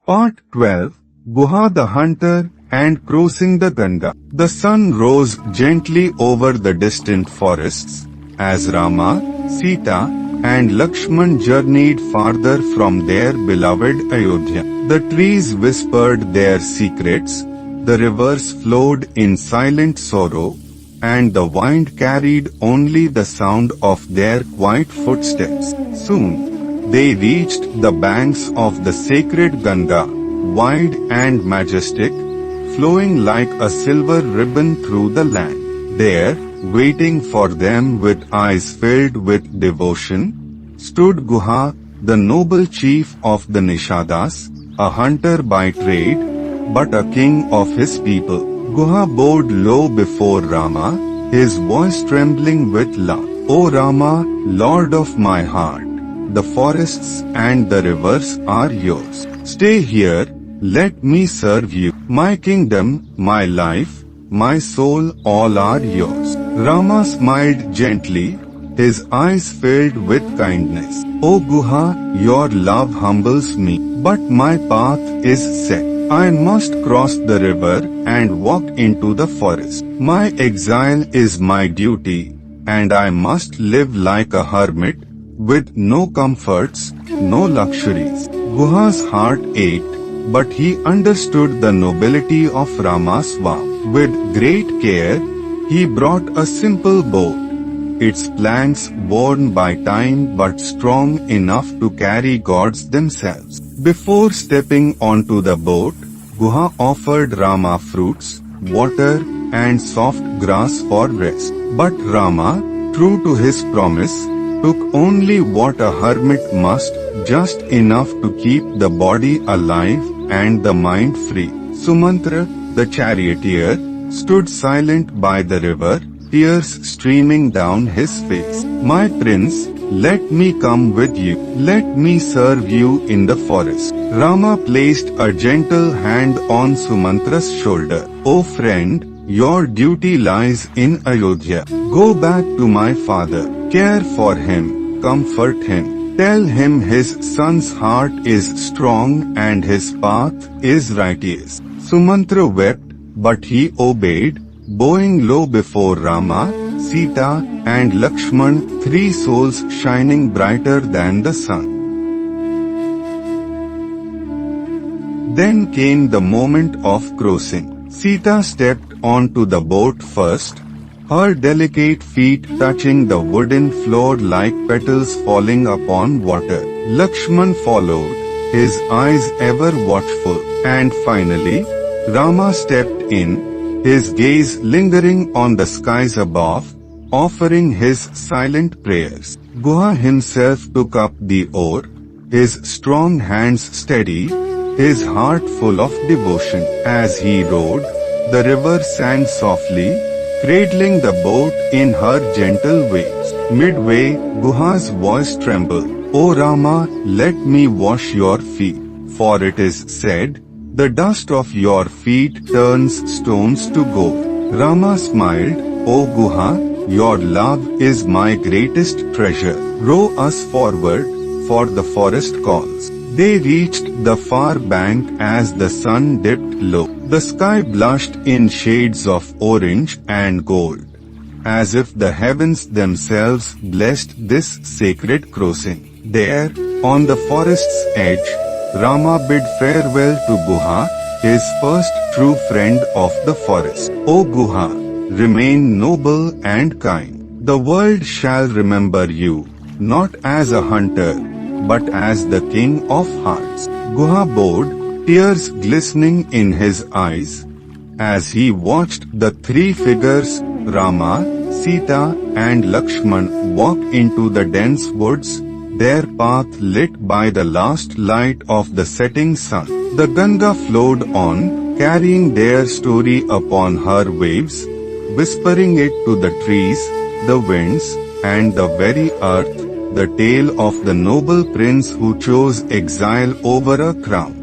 Part 12, Guha the Hunter and Crossing the Ganga. The sun rose gently over the distant forests as Rama, Sita, and Lakshman journeyed farther from their beloved Ayodhya. The trees whispered their secrets, the rivers flowed in silent sorrow, and the wind carried only the sound of their quiet footsteps. Soon, they reached the banks of the sacred Ganga, wide and majestic, flowing like a silver ribbon through the land. There, waiting for them with eyes filled with devotion, stood Guha, the noble chief of the Nishadas, a hunter by trade, but a king of his people. Guha bowed low before Rama, his voice trembling with love. O Rama, Lord of my heart, the forests and the rivers are yours. Stay here, let me serve you. My kingdom, my life, my soul, all are yours. Rama smiled gently, his eyes filled with kindness. O Guha, your love humbles me, but my path is set. I must cross the river and walk into the forest. My exile is my duty, and I must live like a hermit, with no comforts, no luxuries. Guha's heart ached, but he understood the nobility of Rama's vow. With great care, he brought a simple boat, its planks worn by time but strong enough to carry gods themselves. Before stepping onto the boat, Guha offered Rama fruits, water, and soft grass for rest. But Rama, true to his promise, took only what a hermit must, just enough to keep the body alive and the mind free. Sumantra, the charioteer, stood silent by the river, tears streaming down his face. My prince, let me come with you. Let me serve you in the forest. Rama placed a gentle hand on Sumantra's shoulder. O friend, your duty lies in Ayodhya. Go back to my father. Care for him. Comfort him. Tell him his son's heart is strong and his path is righteous. Sumantra wept, but he obeyed, bowing low before Rama, Sita, and Lakshman, three souls shining brighter than the sun. Then came the moment of crossing. Sita stepped onto the boat first, her delicate feet touching the wooden floor like petals falling upon water. Lakshman followed, his eyes ever watchful, and finally, Rama stepped in, his gaze lingering on the skies above, offering his silent prayers. Guha himself took up the oar, his strong hands steady, his heart full of devotion. As he rowed, the river sang softly, cradling the boat in her gentle waves. Midway, Guha's voice trembled. O Rama, let me wash your feet, for it is said, the dust of your feet turns stones to gold. Rama smiled, O Guha, your love is my greatest treasure. Row us forward, for the forest calls. They reached the far bank as the sun dipped low. The sky blushed in shades of orange and gold, as if the heavens themselves blessed this sacred crossing. There, on the forest's edge, Rama bid farewell to Guha, his first true friend of the forest. O Guha, remain noble and kind. The world shall remember you, not as a hunter, but as the king of hearts. Guha bowed, tears glistening in his eyes, as he watched the three figures, Rama, Sita, and Lakshman, walk into the dense woods, their path lit by the last light of the setting sun. The Ganga flowed on, carrying their story upon her waves, whispering it to the trees, the winds, and the very earth, the tale of the noble prince who chose exile over a crown.